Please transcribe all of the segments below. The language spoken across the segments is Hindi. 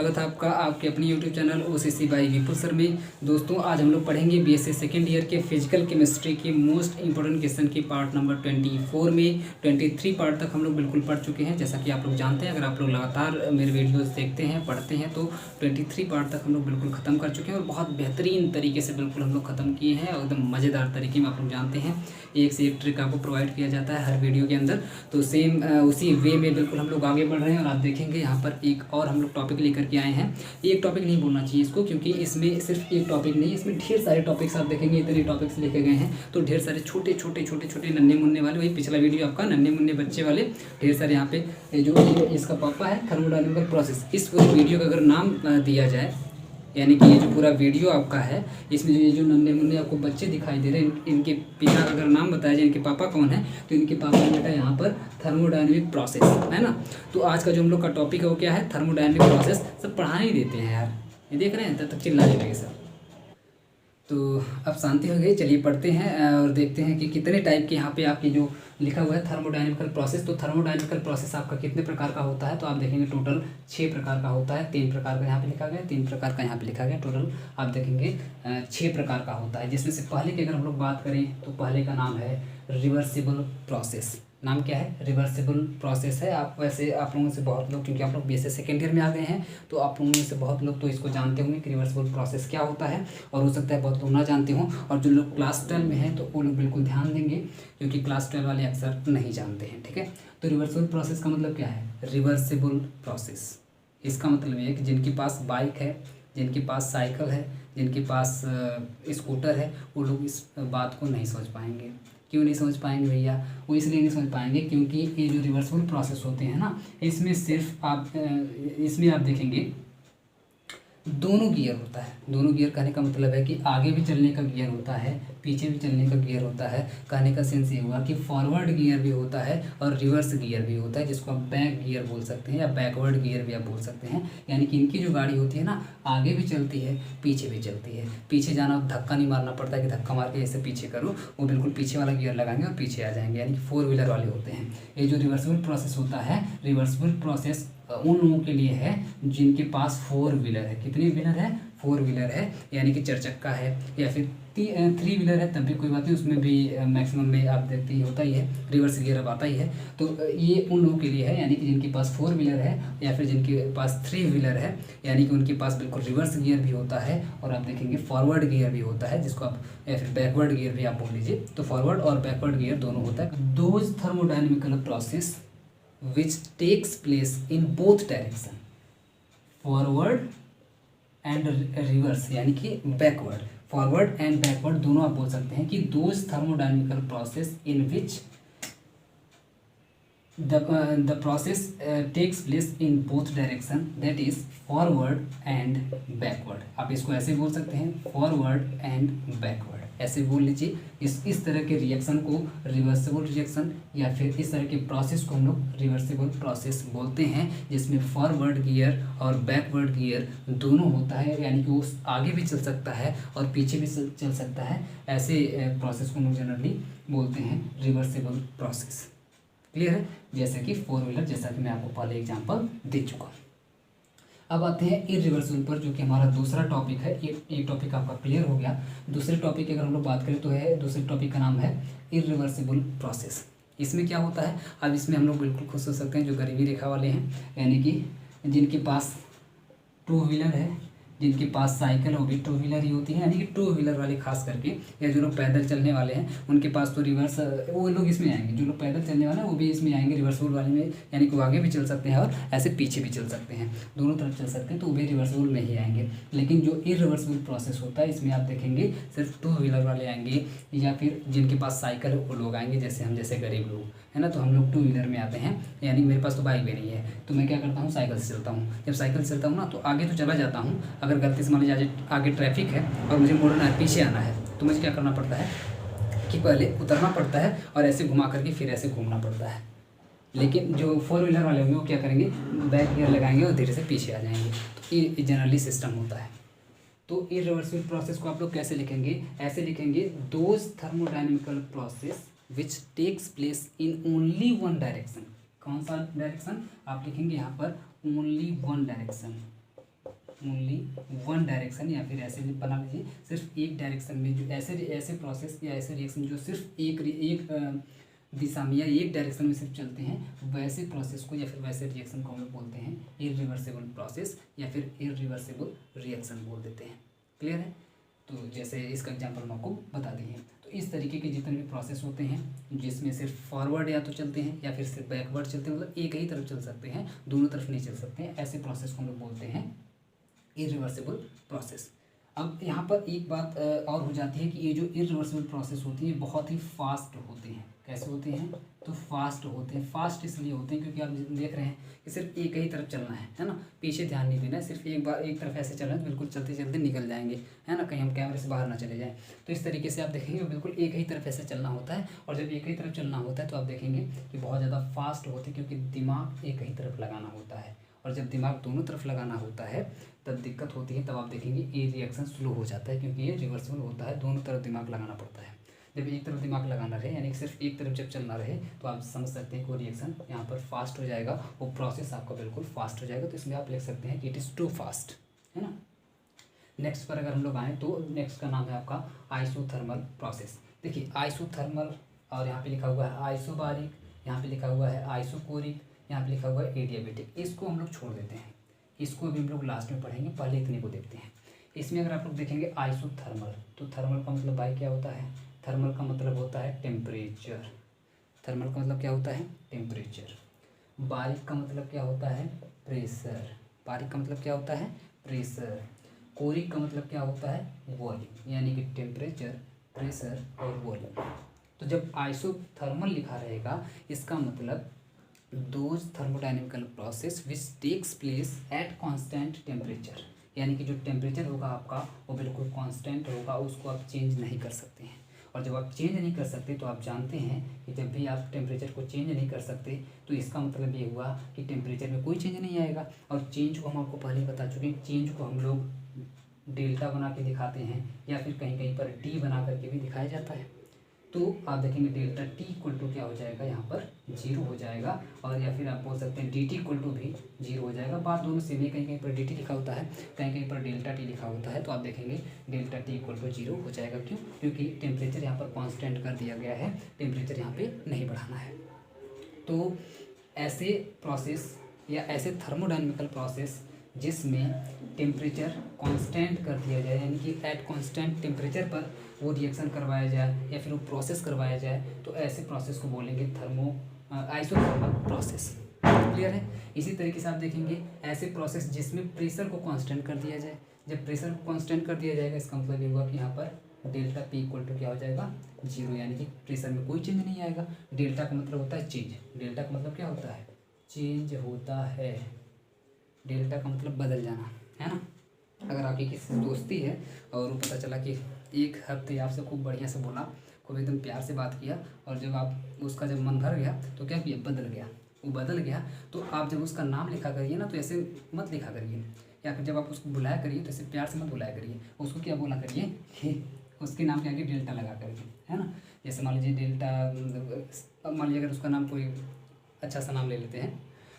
स्वागत है आपका आपके अपने यूट्यूब चैनल ओसीसी बाय विपुल सर में। दोस्तों आज हम लोग पढ़ेंगे बीएससी सेकेंड ईयर के फिजिकल केमिस्ट्री की मोस्ट इंपॉर्टेंट क्वेश्चन की पार्ट नंबर 24 में 23 पार्ट तक हम लोग बिल्कुल पढ़ चुके हैं। जैसा कि आप लोग जानते हैं, अगर आप लोग लगातार मेरे वीडियोस देखते हैं पढ़ते हैं तो 23 पार्ट तक हम लोग बिल्कुल ख़त्म कर चुके हैं और बहुत बेहतरीन तरीके से बिल्कुल हम लोग ख़त्म किए हैं और एकदम मज़ेदार तरीके में। आप लोग जानते हैं एक से एक ट्रिक आपको प्रोवाइड किया जाता है हर वीडियो के अंदर, तो सेम उसी वे में बिल्कुल हम लोग आगे बढ़ रहे हैं। और आप देखेंगे यहाँ पर एक और हम लोग टॉपिक लेकर के आए हैं। एक टॉपिक नहीं बोलना चाहिए इसको, क्योंकि इसमें सिर्फ एक टॉपिक नहीं, इसमें ढेर सारे टॉपिक्स आप देखेंगे, इतने टॉपिक्स लेके गए हैं तो ढेर सारे छोटे छोटे नन्हे मुन्ने वाले, वही पिछला वीडियो आपका नन्हे मुन्ने बच्चे वाले ढेर सारे यहाँ पे जो इसका पापा है थर्मोडायनामिकल प्रोसेस। इस पूरे वीडियो का अगर नाम दिया जाए, यानी कि ये जो पूरा वीडियो आपका है इसमें ये जो नन्हे मुन्ने आपको बच्चे दिखाई दे रहे हैं, इनके पिता का अगर नाम बताया जाए, इनके पापा कौन है, तो इनके पापा का बेटा यहाँ पर थर्मोडायनेमिक प्रोसेस है ना। तो आज का जो हम लोग का टॉपिक है वो क्या है, थर्मोडायनेमिक प्रोसेस। सब पढ़ाने ही देते हैं यार, ये देख रहे हैं, तब तक चिल्लाने लगे सब। तो अब शांति हो गई, चलिए पढ़ते हैं और देखते हैं कि कितने टाइप के यहाँ पे आपकी जो लिखा हुआ है थर्मोडायनामिकल प्रोसेस। तो थर्मोडायनामिकल प्रोसेस आपका कितने प्रकार का होता है, तो आप देखेंगे टोटल 6 प्रकार का होता है। 3 प्रकार का यहाँ पे लिखा गया, 3 प्रकार का यहाँ पे लिखा गया, टोटल आप देखेंगे 6 प्रकार का होता है। जिसमें से पहले की अगर हम लोग बात करें तो पहले का नाम है रिवर्सिबल प्रोसेस। नाम क्या है, रिवर्सिबल प्रोसेस है। आप वैसे आप लोगों से बहुत लोग, क्योंकि आप लोग बीएससी सेकेंड ईयर में आ गए हैं तो आप लोगों में से बहुत लोग तो इसको जानते होंगे कि रिवर्सिबल प्रोसेस क्या होता है, और हो सकता है बहुत लोग ना जानते हों। और जो लोग क्लास 12 में हैं तो वो लोग बिल्कुल ध्यान देंगे, क्योंकि क्लास 12 वाले अक्सर नहीं जानते हैं। ठीक है, तो रिवर्सिबल प्रोसेस का मतलब क्या है, रिवर्सिबल प्रोसेस इसका मतलब ये है कि जिनके पास बाइक है, जिनके पास साइकिल है, जिनके पास स्कूटर है, वो लोग इस बात को नहीं समझ पाएंगे। क्यों नहीं समझ पाएंगे भैया, वो इसलिए नहीं समझ पाएंगे क्योंकि ये जो रिवर्सिबल प्रोसेस होते हैं ना, इसमें सिर्फ आप इसमें आप देखेंगे दोनों गियर होता है। दोनों गियर कहने का मतलब है कि आगे भी चलने का गियर होता है, पीछे भी चलने का गियर होता है। कहने का सेंस ये हुआ कि फॉरवर्ड गियर भी होता है और रिवर्स गियर भी होता है, जिसको आप बैक गियर बोल सकते हैं या बैकवर्ड गियर भी आप बोल सकते हैं। यानी कि इनकी जो गाड़ी होती है ना, आगे भी चलती है पीछे भी चलती है। पीछे जाना धक्का नहीं मारना पड़ता है कि धक्का मार के ऐसे पीछे करो, वो बिल्कुल पीछे वाला गियर लगाएंगे और पीछे आ जाएंगे, यानी कि 4 व्हीलर वाले होते हैं। ये जो रिवर्सिबल प्रोसेस होता है, रिवर्सिबल प्रोसेस उन लोगों के लिए है जिनके पास 4 व्हीलर है। कितने व्हीलर है, 4 व्हीलर है, यानी कि 4 चक्का है या फिर 3 व्हीलर है, तब भी कोई बात नहीं, उसमें भी मैक्सिमम में आप देखते ही होता ही है, रिवर्स गियर अब आता ही है। तो ये उन लोगों के लिए है, यानी कि जिनके पास 4 व्हीलर है या फिर जिनके पास 3 व्हीलर है, यानी कि उनके पास बिल्कुल रिवर्स गियर भी होता है और आप देखेंगे फॉरवर्ड गियर भी होता है, जिसको आप या फिर बैकवर्ड गियर भी आप बोल लीजिए। तो फॉरवर्ड और बैकवर्ड गियर दोनों होता है। Those thermodynamical process which takes place in both direction, forward and reverse, यानी कि backward, forward and backward दोनों आप बोल सकते हैं कि those thermodynamical process in which the process takes place in both direction, that is forward and backward। आप इसको ऐसे बोल सकते हैं, forward and backward, ऐसे बोल लीजिए। इस तरह के रिएक्शन को रिवर्सिबल रिएक्शन या फिर इस तरह के प्रोसेस को हम लोग रिवर्सिबल प्रोसेस बोलते हैं, जिसमें फॉरवर्ड गियर और बैकवर्ड गियर दोनों होता है, यानी कि वो आगे भी चल सकता है और पीछे भी चल सकता है। ऐसे प्रोसेस को हम लोग जनरली बोलते हैं रिवर्सिबल प्रोसेस। क्लियर है, जैसे कि 4 व्हीलर, जैसा कि मैं आपको पहले एग्जांपल दे चुका हूँ। अब आते हैं इरिवर्सिबल पर, जो कि हमारा दूसरा टॉपिक है। एक टॉपिक आपका क्लियर हो गया। दूसरे टॉपिक की अगर हम लोग बात करें तो है, दूसरे टॉपिक का नाम है इरिवर्सिबल प्रोसेस। इसमें क्या होता है, अब इसमें हम लोग बिल्कुल खुश हो सकते हैं जो गरीबी रेखा वाले हैं, यानी कि जिनके पास 2 व्हीलर है, जिनके पास साइकिल वो भी 2 व्हीलर ही होती है, यानी कि 2 व्हीलर वाले खास करके, या जो लोग पैदल चलने वाले हैं उनके पास तो रिवर्स, वो लोग इसमें आएंगे। जो लोग पैदल चलने वाले हैं वो भी इसमें आएंगे रिवर्सिबल वाले में, यानी कि वो आगे भी चल सकते हैं और ऐसे पीछे भी चल सकते हैं, दोनों तरफ चल सकते हैं, तो वो भी रिवर्सिबल में ही आएंगे। लेकिन जो इरिवर्सिबल प्रोसेस होता है, इसमें आप देखेंगे सिर्फ 2 व्हीलर वाले आएंगे, या फिर जिनके पास साइकिल है वो लोग आएंगे, जैसे हम जैसे गरीब लोग है ना, तो हम लोग 2 व्हीलर में आते हैं। यानी मेरे पास तो बाइक भी नहीं है, तो मैं क्या करता हूँ, साइकिल से चलता हूँ। जब साइकिल से चलता हूँ ना तो आगे तो चला जाता हूँ, अगर गलती से मान लीजिए आगे ट्रैफिक है और मुझे मोड़ना है, पीछे आना है, तो मुझे क्या करना पड़ता है कि पहले उतरना पड़ता है और ऐसे घुमा करके फिर ऐसे घूमना पड़ता है। लेकिन जो 4 व्हीलर वाले होंगे वो क्या करेंगे, बैक गियर लगाएंगे और धीरे से पीछे आ जाएंगे। तो ये जनरली सिस्टम होता है। तो इरिवर्सिबल प्रोसेस को आप लोग कैसे लिखेंगे, ऐसे लिखेंगे, those thermodynamical process which takes place in only one direction. कौन सा डायरेक्शन आप लिखेंगे यहाँ पर, only one direction, only one direction, या फिर ऐसे बना लीजिए सिर्फ एक डायरेक्शन में जो ऐसे प्रोसेस या ऐसे रिएक्शन जो सिर्फ एक दिशा में या एक डायरेक्शन में सिर्फ चलते हैं, वैसे प्रोसेस को या फिर वैसे रिएक्शन को हम लोग बोलते हैं इरिवर्सिबल प्रोसेस या फिर इरिवर्सिबल रिएक्शन बोल देते हैं। क्लियर है? तो जैसे इसका एग्जांपल हम आपको बता दिए हैं। तो इस तरीके के जितने भी प्रोसेस होते हैं जिसमें सिर्फ फॉरवर्ड या तो चलते हैं या फिर सिर्फ बैकवर्ड चलते हैं, मतलब एक ही तरफ चल सकते हैं, दोनों तरफ नहीं चल सकते हैं, ऐसे प्रोसेस को हम लोग बोलते हैं इरिवर्सिबल प्रोसेस। अब यहाँ पर एक बात और हो जाती है कि ये जो इरिवर्सिबल प्रोसेस होती है बहुत ही फास्ट होते हैं। कैसे होते हैं? तो फास्ट होते हैं। फास्ट इसलिए होते हैं क्योंकि आप देख रहे हैं कि सिर्फ एक ही तरफ चलना है ना, पीछे ध्यान नहीं देना है, सिर्फ एक बार एक तरफ ऐसे चल रहे हैं तो बिल्कुल चलते चलते निकल जाएंगे, है ना, कहीं हम कैमरे से बाहर ना चले जाएं। तो इस तरीके से आप देखेंगे बिल्कुल एक ही तरफ ऐसे चलना होता है, और जब एक ही तरफ चलना होता है तो आप देखेंगे कि बहुत ज़्यादा फास्ट होते हैं क्योंकि दिमाग एक ही तरफ लगाना होता है, और जब दिमाग दोनों तरफ लगाना होता है तब दिक्कत होती है, तब आप देखेंगे ये रिएक्शन स्लो हो जाता है क्योंकि ये रिवर्सिबल होता है, दोनों तरफ दिमाग लगाना पड़ता है। जब एक तरफ दिमाग लगाना रहे यानी कि सिर्फ एक तरफ जब चलना रहे तो आप समझ सकते हैं कि वो रिएक्शन यहाँ पर फास्ट हो जाएगा, वो प्रोसेस आपका बिल्कुल फास्ट हो जाएगा। तो इसमें आप लिख सकते हैं कि इट इज़ टू फास्ट, है ना। नेक्स्ट पर अगर हम लोग आएँ तो नेक्स्ट का नाम है आपका आइसोथर्मल प्रोसेस। देखिए आइसोथर्मल, और यहाँ पे लिखा हुआ है आइसोबारिक, यहाँ पे लिखा हुआ है आइसोकोरिक, यहाँ पे लिखा हुआ है एडियाबेटिक। इसको हम लोग छोड़ देते हैं, इसको अभी हम लोग लास्ट में पढ़ेंगे, पहले इतने को देखते हैं। इसमें अगर आप लोग देखेंगे आइसोथर्मल, तो थर्मल का मतलब भाई क्या होता है? थर्मल का मतलब होता है टेम्परेचर। थर्मल का मतलब क्या होता है? टेम्परेचर। बारिक का मतलब क्या होता है? प्रेशर। बारिक का मतलब क्या होता है? प्रेशर। कोरिक का मतलब क्या होता है? वॉल्यूम, यानी कि टेम्परेचर, प्रेशर और वॉल्यूम। तो जब आइसोथर्मल लिखा रहेगा इसका मतलब those thermodynamical process which takes place at constant temperature, यानी कि जो टेम्परेचर होगा आपका वो बिल्कुल कांस्टेंट होगा, उसको आप चेंज नहीं कर सकते हैं। और जब आप चेंज नहीं कर सकते तो आप जानते हैं कि जब भी आप टेम्परेचर को चेंज नहीं कर सकते तो इसका मतलब ये हुआ कि टेम्परेचर में कोई चेंज नहीं आएगा। और चेंज को हम आपको पहले ही बता चुके हैं, चेंज को हम लोग डेल्टा बना के दिखाते हैं या फिर कहीं कहीं पर डी बना करके भी दिखाया जाता है। तो आप देखेंगे डेल्टा टी इक्वल टू क्या हो जाएगा? यहाँ पर जीरो हो जाएगा, और या फिर आप बोल सकते हैं डी टी इक्वल टू भी जीरो हो जाएगा। बात दोनों सेम है, कहीं कहीं पर डी टी लिखा होता है, कहीं कहीं पर डेल्टा टी लिखा होता है। तो आप देखेंगे delta T equal to zero हो जाएगा। क्यों? क्योंकि टेम्परेचर यहाँ पर कॉन्स्टेंट कर दिया गया है, टेम्परेचर यहाँ पर नहीं बढ़ाना है। तो ऐसे प्रोसेस या ऐसे थर्मोडाइनमिकल प्रोसेस जिसमें टेम्परेचर कांस्टेंट कर दिया जाए, यानी कि एट कांस्टेंट टेम्परेचर पर वो रिएक्शन करवाया जाए या फिर वो प्रोसेस करवाया जाए, तो ऐसे प्रोसेस को बोलेंगे आइसोथर्मल प्रोसेस। क्लियर है? इसी तरीके से आप देखेंगे ऐसे प्रोसेस जिसमें प्रेशर को कांस्टेंट कर दिया जाए। जब प्रेशर को कांस्टेंट कर दिया जाएगा इसका मतलब ये हुआ कि यहाँ पर डेल्टा पी इक्वल टू क्या हो जाएगा? जीरो, यानी कि प्रेशर में कोई चेंज नहीं आएगा। डेल्टा का मतलब होता है चेंज, डेल्टा का मतलब क्या होता है? चेंज होता है। डेल्टा का मतलब बदल जाना, है ना। अगर आपकी किसी से दोस्ती है और वो पता चला कि एक हफ्ते आपसे खूब बढ़िया से बोला, खूब एकदम प्यार से बात किया, और जब आप उसका जब मन भर गया तो क्या किया? बदल गया। वो बदल गया तो आप जब उसका नाम लिखा करिए ना तो ऐसे मत लिखा करिए, या फिर जब आप उसको बुलाया करिए तो ऐसे प्यार से मत बुलाया करिए। उसको क्या बोला करिए कि उसके नाम के आगे डेल्टा लगा करिए, है ना। जैसे मान लीजिए डेल्टा, मान लीजिए अगर उसका नाम कोई अच्छा सा नाम ले लेते हैं,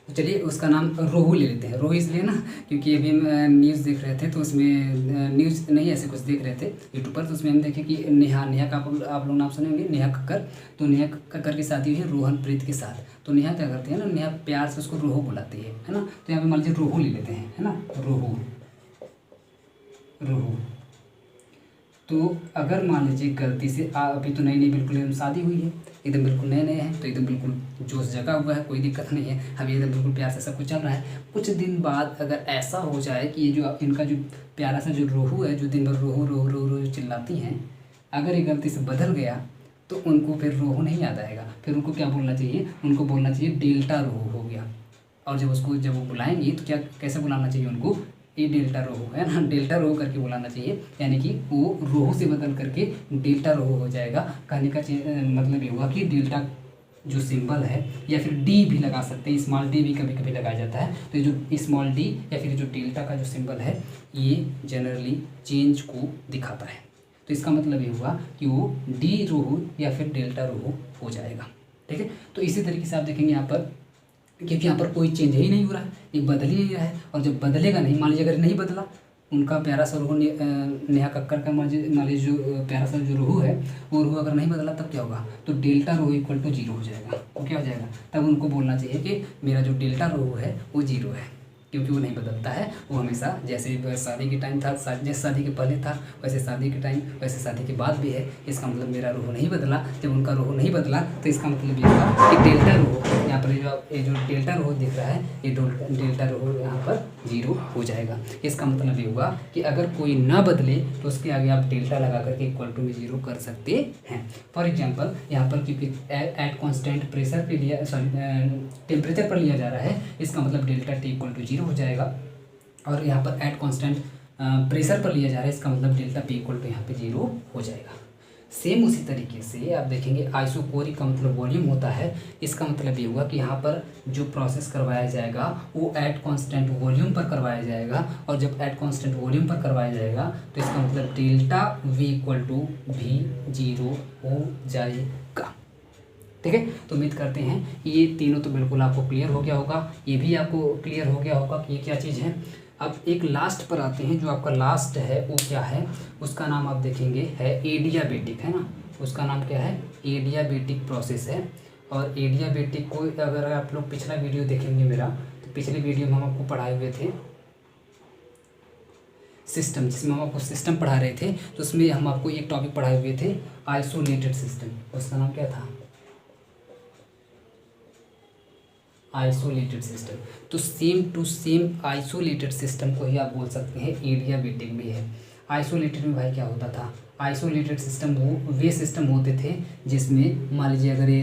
तो चलिए उसका नाम रोहू ले लेते हैं। रोहू इसलिए ना क्योंकि अभी हम न्यूज़ देख रहे थे तो उसमें न्यूज़ नहीं ऐसे कुछ देख रहे थे यूट्यूब पर, तो उसमें हम देखे कि नेहा का आप लोग नाम सुने होंगे, नेहा कक्कर। तो नेहा कक्कर की शादी हुई है रोहन प्रीत के साथ। तो नेहा क्या करती है ना, नेहा प्यार से उसको रोहू बुलाती है ना। तो यहाँ पे मान लीजिए रोहू ले लेते हैं, है ना, रोहू। रोहू तो अगर मान लीजिए गलती से अभी तो नई नई बिल्कुल एकदम शादी हुई है, एकदम बिल्कुल नए नए हैं, तो एकदम बिल्कुल जोश जगा हुआ है, कोई दिक्कत नहीं है, अभी एकदम बिल्कुल प्यार से सब कुछ चल रहा है। कुछ दिन बाद अगर ऐसा हो जाए कि ये जो इनका जो प्यारा सा जो रोहू है, जो दिन भर रोहू रोहू रोहू रोहू चिल्लाती हैं, अगर ये गलती से बदल गया तो उनको फिर रोहू नहीं याद आएगा। फिर उनको क्या बोलना चाहिए? उनको बोलना चाहिए डेल्टा रोहू हो गया। और जब वो बुलाएंगे तो क्या कैसे बुलाना चाहिए उनको? ये डेल्टा रोहू, है ना, डेल्टा रोहू करके बुलाना चाहिए, यानी कि वो रोहू से बदल करके डेल्टा रोहू हो जाएगा। कहने का मतलब ये हुआ कि डेल्टा जो सिंबल है, या फिर डी भी लगा सकते हैं, स्मॉल डी भी कभी कभी लगाया जाता है। तो ये जो स्मॉल डी या फिर जो डेल्टा का जो सिंबल है ये जनरली चेंज को दिखाता है। तो इसका मतलब ये हुआ कि वो डी रोहू या फिर डेल्टा रोहू हो जाएगा। ठीक है, तो इसी तरीके से आप देखेंगे यहाँ पर क्योंकि यहाँ पर कोई चेंज ही नहीं हो रहा है, ये बदल ही नहीं रहा है। और जब बदलेगा नहीं, मान लीजिए अगर नहीं बदला, उनका प्यारा सा रूह नेहा कक्कर का मान लीजिए जो प्यारा सा जो रूह है वो रूह अगर नहीं बदला तब क्या होगा, तो डेल्टा रूह इक्वल टू 0 हो जाएगा। तो क्या हो जाएगा, तब उनको बोलना चाहिए कि मेरा जो डेल्टा रूह है वो 0 है, क्योंकि वो नहीं बदलता है, वो हमेशा जैसे शादी के टाइम था, जैसे शादी के पहले था वैसे शादी के टाइम, वैसे शादी के बाद भी है। इसका मतलब मेरा रूह नहीं बदला। जब उनका रूह नहीं बदला तो इसका मतलब ये हुआ कि डेल्टा रूह, यहाँ पर ये जो डेल्टा रूह दिख रहा है, ये डेल्टा रूह यहाँ पर 0 हो जाएगा। इसका मतलब ये हुआ कि अगर कोई ना बदले तो उसके आगे आप डेल्टा लगा करके इक्वल टू में 0 कर सकते हैं। फॉर एग्जाम्पल यहाँ पर क्योंकि एट कॉन्स्टेंट प्रेशर पे लिया, टेम्परेचर पर लिया जा रहा है, इसका मतलब डेल्टा टी इक्वल टू 0 हो जाएगा। और यहाँ पर एट कांस्टेंट प्रेशर पर लिया जा रहा है, इसका मतलब डेल्टा पी इक्वल टू यहाँ पे 0 हो जाएगा। सेम उसी तरीके से आप देखेंगे आइसोकोरिक का मतलब वॉल्यूम होता है। इसका मतलब ये हुआ कि यहाँ पर जो प्रोसेस करवाया जाएगा वो एट कांस्टेंट वॉल्यूम पर करवाया जाएगा, और जब एट कांस्टेंट वॉल्यूम पर करवाया जाएगा तो इसका मतलब डेल्टा वी इक्वल टू भी 0 हो जाएगा। ठीक है, तो उम्मीद करते हैं ये तीनों तो बिल्कुल आपको क्लियर हो गया होगा, ये भी आपको क्लियर हो गया होगा कि ये क्या चीज़ है। अब एक लास्ट पर आते हैं, जो आपका लास्ट है वो क्या है, उसका नाम आप देखेंगे है एडियाबेटिक, है ना। उसका नाम क्या है, एडियाबेटिक प्रोसेस है। और एडियाबेटिक को अगर आप लोग पिछला वीडियो देखेंगे मेरा, तो पिछले वीडियो में हम आपको पढ़ाए हुए थे सिस्टम, जिसमें हम आपको सिस्टम पढ़ा रहे थे, तो उसमें हम आपको एक टॉपिक पढ़ाए हुए थे आइसोलेटेड सिस्टम। उसका नाम क्या था, आइसोलेटेड सिस्टम। तो same to same isolated system को ही आप बोल सकते हैं एडियाबेटिक भी है। आइसोलेटेड में भाई क्या होता था, आइसोलेटेड सिस्टम वो वे सिस्टम होते थे जिसमें मान लीजिए अगर ये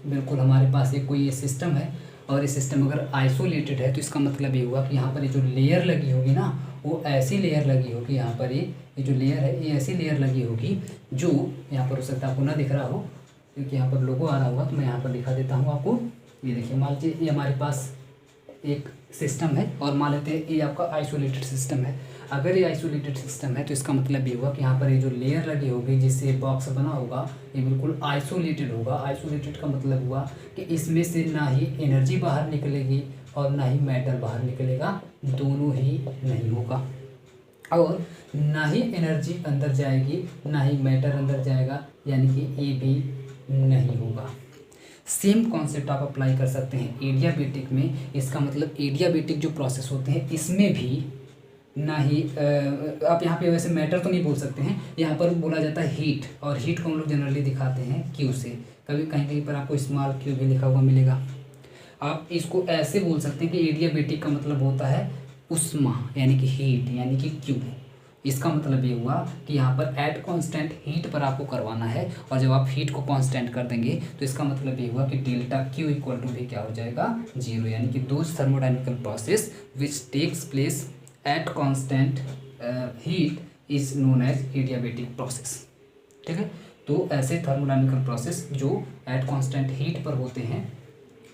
बिल्कुल हमारे पास एक कोई ये सिस्टम है और ये सिस्टम अगर आइसोलेटेड है, तो इसका मतलब ये हुआ कि यहाँ पर ये जो लेयर लगी होगी ना, वो ऐसी लेयर लगी होगी, यहाँ पर ये जो लेयर है ये ऐसी लेयर लगी होगी जो यहाँ पर हो सकता है आपको ना दिख रहा हो, क्योंकि यहाँ पर लोगो आ रहा होगा, तो मैं यहाँ पर दिखा देता हूँ आपको। ये देखिए, मान लीजिए ये हमारे पास एक सिस्टम है और मान लेते हैं ये आपका आइसोलेटेड सिस्टम है। अगर ये आइसोलेटेड सिस्टम है तो इसका मतलब ये हुआ कि यहाँ पर ये जो लेयर लगी होगी जिससे बॉक्स बना होगा, ये बिल्कुल आइसोलेटेड होगा। आइसोलेटेड का मतलब हुआ कि इसमें से ना ही एनर्जी बाहर निकलेगी और ना ही मैटर बाहर निकलेगा, दोनों ही नहीं होगा। और ना ही एनर्जी अंदर जाएगी ना ही मैटर अंदर जाएगा, यानी कि ये भी नहीं होगा। सेम कॉन्सेप्ट आप अप्लाई कर सकते हैं एडियाबेटिक में। इसका मतलब एडियाबेटिक जो प्रोसेस होते हैं इसमें भी ना ही आप यहाँ पे वैसे मैटर तो नहीं बोल सकते हैं, यहाँ पर बोला जाता है हीट, और हीट को हम लोग जनरली दिखाते हैं क्यू से। कभी कहीं कहीं पर आपको स्मॉल क्यू भी लिखा हुआ मिलेगा। आप इसको ऐसे बोल सकते हैं कि एडियाबेटिक का मतलब होता है उष्मा, यानी कि हीट, यानी कि क्यू। इसका मतलब ये हुआ कि यहाँ पर एट कांस्टेंट हीट पर आपको करवाना है, और जब आप हीट को कांस्टेंट कर देंगे तो इसका मतलब ये हुआ कि डेल्टा क्यू इक्वल टू भी क्या हो जाएगा, 0, यानी कि those thermodynamical process which takes place at constant heat is known as adiabatic process. ठीक है, तो ऐसे थर्मोडाइनमिकल प्रोसेस जो एट कांस्टेंट हीट पर होते हैं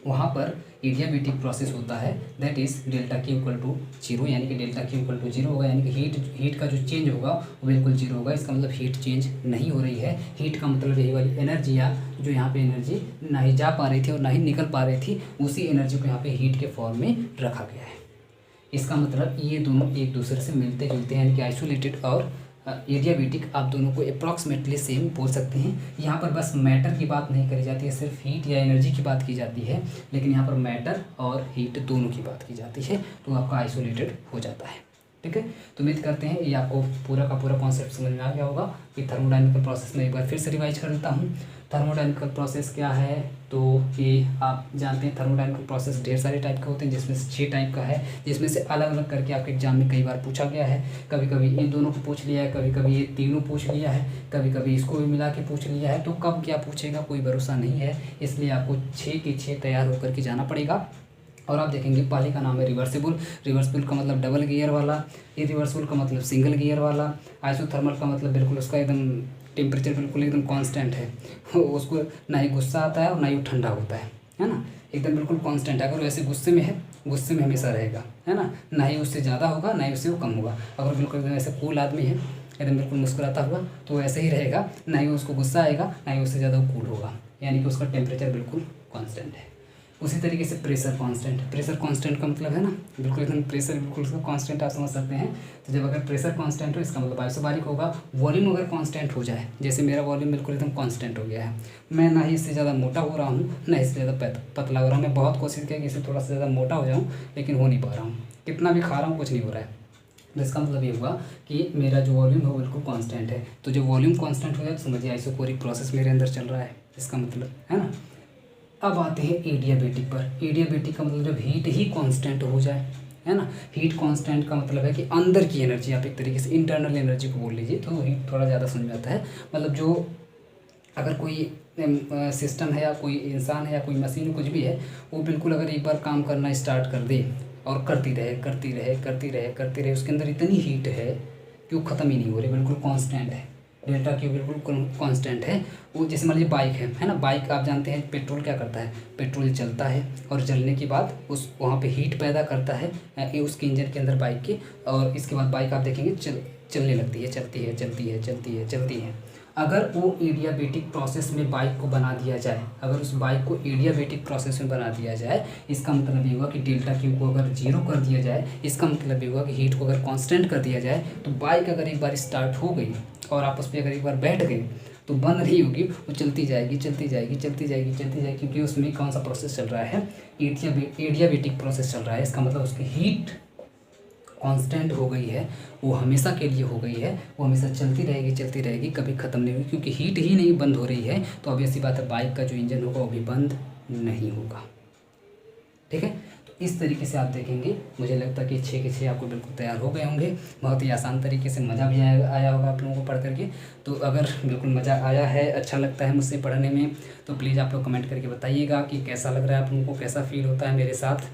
वहाँ पर एडियाबेटिक प्रोसेस होता है, that is delta Q equal to 0, यानी कि डेल्टा क्यू इक्वल टू 0 होगा, यानी कि हीट का जो चेंज होगा वो बिल्कुल 0 होगा। इसका मतलब हीट चेंज नहीं हो रही है। हीट का मतलब यही वाली एनर्जी या जो यहाँ पे एनर्जी ना ही जा पा रही थी और ना ही निकल पा रही थी, उसी एनर्जी को यहाँ पे हीट के फॉर्म में रखा गया है। इसका मतलब ये दोनों एक दूसरे से मिलते जुलते हैं, यानी कि आइसोलेटेड और एडियाबेटिक आप दोनों को अप्रॉक्सीमेटली सेम बोल सकते हैं। यहाँ पर बस मैटर की बात नहीं करी जाती है, सिर्फ हीट या एनर्जी की बात की जाती है, लेकिन यहाँ पर मैटर और हीट दोनों की बात की जाती है, तो आपका आइसोलेटेड हो जाता है। ठीक है, तो उम्मीद करते हैं ये आपको पूरा का पूरा कॉन्सेप्ट समझ में आ गया होगा। कि थर्मोडाइनमिकल प्रोसेस में एक बार फिर से रिवाइज कर देता हूँ। थर्मोडाइनमिकल प्रोसेस क्या है, तो ये आप जानते हैं थर्मोडाइनमिकल प्रोसेस ढेर सारे टाइप के होते हैं, जिसमें से 6 टाइप का है, जिसमें से अलग अलग करके आपके एग्जाम में कई बार पूछा गया है। कभी कभी इन दोनों को पूछ लिया है, कभी कभी ये तीनों पूछ लिया है, कभी कभी इसको भी मिला के पूछ लिया है। तो कब क्या पूछेगा कोई भरोसा नहीं है, इसलिए आपको 6 के 6 तैयार होकर के जाना पड़ेगा। और आप देखेंगे पहले का नाम है रिवर्सिबल। रिवर्सिबल का मतलब डबल गियर वाला, इरिवर्सिबल का मतलब सिंगल गियर वाला। आइसोथर्मल का मतलब बिल्कुल उसका एकदम टेम्परेचर बिल्कुल एकदम कांस्टेंट है, उसको ना ही गुस्सा आता है और ना ही ठंडा होता है ना, एकदम बिल्कुल कांस्टेंट है। अगर वैसे गुस्से में है, गुस्से में हमेशा रहेगा, है ना ही उससे ज़्यादा होगा ना ही उससे वो कम होगा। अगर बिल्कुल एकदम ऐसे कूल आदमी है, एकदम बिल्कुल मुस्कुराता हुआ, तो ऐसे ही रहेगा, ना ही उसको गुस्सा आएगा ना ही उससे ज़्यादा वो कूल होगा, यानी कि उसका टेम्परेचर बिल्कुल कॉन्स्टेंट है। उसी तरीके से प्रेशर कांस्टेंट का मतलब है ना बिल्कुल एकदम प्रेशर बिल्कुल उसका कांस्टेंट आप समझ सकते हैं। तो जब अगर प्रेशर कांस्टेंट हो इसका मतलब आइसोबारिक होगा। वॉल्यूम अगर कांस्टेंट हो जाए, जैसे मेरा वॉल्यूम बिल्कुल एकदम कांस्टेंट हो गया है, मैं ना ही इससे ज़्यादा मोटा हो रहा हूँ ना इससे ज़्यादा पतला हो रहा हूँ। मैं बहुत कोशिश किया कि इससे थोड़ा सा ज़्यादा मोटा हो जाऊँ, लेकिन हो नहीं पा रहा हूँ। कितना भी खा रहा हूँ कुछ नहीं हो रहा है। तो इसका मतलब ये हुआ कि मेरा जो वॉल्यूम है वो बिल्कुल कांस्टेंट है। तो जब वॉल्यूम कांस्टेंट हो जाए तो समझिए आइसोकोरिक प्रोसेस मेरे अंदर चल रहा है, इसका मतलब है ना। अब आते हैं एडियाबेटिक पर। एडियाबेटिक का मतलब जब हीट ही कांस्टेंट हो जाए, है ना। हीट कांस्टेंट का मतलब है कि अंदर की एनर्जी, आप एक तरीके से इंटरनल एनर्जी को बोल लीजिए तो हीट थोड़ा ज़्यादा समझ में आता है। मतलब जो अगर कोई सिस्टम है या कोई इंसान है या कोई मशीन कुछ भी है, वो बिल्कुल अगर एक बार काम करना स्टार्ट कर दे और करती रहे, उसके अंदर इतनी हीट है कि वो ख़त्म ही नहीं हो रही, बिल्कुल कांस्टेंट है। डेल्टा क्यू बिल्कुल कांस्टेंट है। वो जैसे मान लीजिए बाइक है ना। बाइक आप जानते हैं पेट्रोल क्या करता है, पेट्रोल जलता है और जलने के बाद उस वहाँ पे हीट पैदा करता है ये उसके इंजन के अंदर बाइक के, और इसके बाद बाइक आप देखेंगे चलने लगती है, चलती है। अगर वो एडियाबेटिक प्रोसेस में बाइक को बना दिया जाए, अगर उस बाइक को एडियाबेटिक प्रोसेस में बना दिया जाए, इसका मतलब ये हुआ कि डेल्टा क्यू को अगर जीरो कर दिया जाए, इसका मतलब ये हुआ कि हीट को अगर कांस्टेंट कर दिया जाए, तो बाइक अगर एक बार स्टार्ट हो गई और आप उस पर अगर एक बार बैठ गए तो बंद नहीं होगी, वो चलती जाएगी, क्योंकि उसमें कौन सा प्रोसेस चल रहा है, एडियाबेटिक प्रोसेस चल रहा है। इसका मतलब उसकी हीट कांस्टेंट हो गई है, वो हमेशा के लिए हो गई है, वो हमेशा चलती रहेगी, कभी ख़त्म नहीं होगी, क्योंकि हीट ही नहीं बंद हो रही है। तो ऑब्वियस सी बात है बाइक का जो इंजन होगा वो भी बंद नहीं होगा। ठीक है, तो इस तरीके से आप देखेंगे, मुझे लगता है कि 6 के 6 आपको बिल्कुल तैयार हो गए होंगे। बहुत ही आसान तरीके से, मज़ा भी आया होगा आप लोगों को पढ़ करके। तो अगर बिल्कुल मज़ा आया है, अच्छा लगता है मुझसे पढ़ने में, तो प्लीज़ आप लोग कमेंट करके बताइएगा कि कैसा लग रहा है आप लोगों को, कैसा फील होता है मेरे साथ।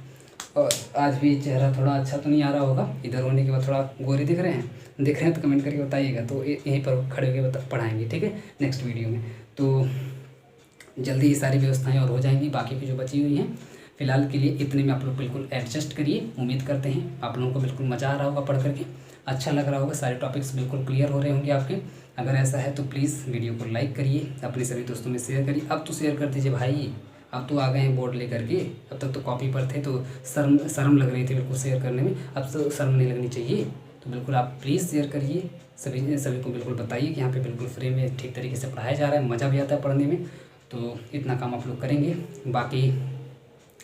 और आज भी चेहरा थोड़ा अच्छा तो नहीं आ रहा होगा, इधर होने के बाद थोड़ा गोरे दिख रहे हैं तो कमेंट करके बताइएगा, तो यहीं पर खड़े होकर पढ़ाएंगे, ठीक है, नेक्स्ट वीडियो में। तो जल्दी ये सारी व्यवस्थाएं और हो जाएंगी, बाकी की जो बची हुई हैं। फिलहाल के लिए इतने में आप लोग बिल्कुल एडजस्ट करिए। उम्मीद करते हैं आप लोगों को बिल्कुल मज़ा आ रहा होगा पढ़ करके, अच्छा लग रहा होगा, सारे टॉपिक्स बिल्कुल क्लियर हो रहे होंगे आपके। अगर ऐसा है तो प्लीज़ वीडियो को लाइक करिए, अपने सभी दोस्तों में शेयर करिए। अब तो शेयर कर दीजिए भाई, अब तो आ गए हैं बोर्ड लेकर के, अब तक तो कॉपी पर थे तो शर्म लग रही थी बिल्कुल शेयर करने में, अब तो शर्म नहीं लगनी चाहिए। तो बिल्कुल आप प्लीज़ शेयर करिए, सभी को बिल्कुल बताइए कि यहाँ पे बिल्कुल फ्री में ठीक तरीके से पढ़ाया जा रहा है, मज़ा भी आता है पढ़ने में। तो इतना काम आप लोग करेंगे। बाकी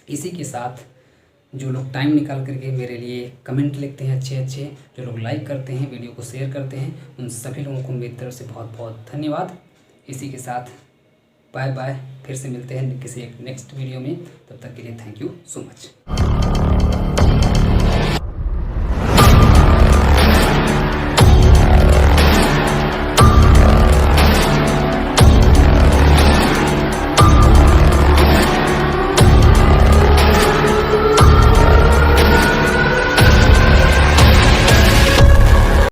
इसी के साथ जो लोग टाइम निकाल करके मेरे लिए कमेंट लिखते हैं अच्छे, जो लोग लाइक करते हैं, वीडियो को शेयर करते हैं, उन सभी लोगों को मेरी तरफ से बहुत बहुत धन्यवाद। इसी के साथ बाय बाय, फिर से मिलते हैं किसी एक नेक्स्ट वीडियो में, तब तक के लिए थैंक यू सो मच।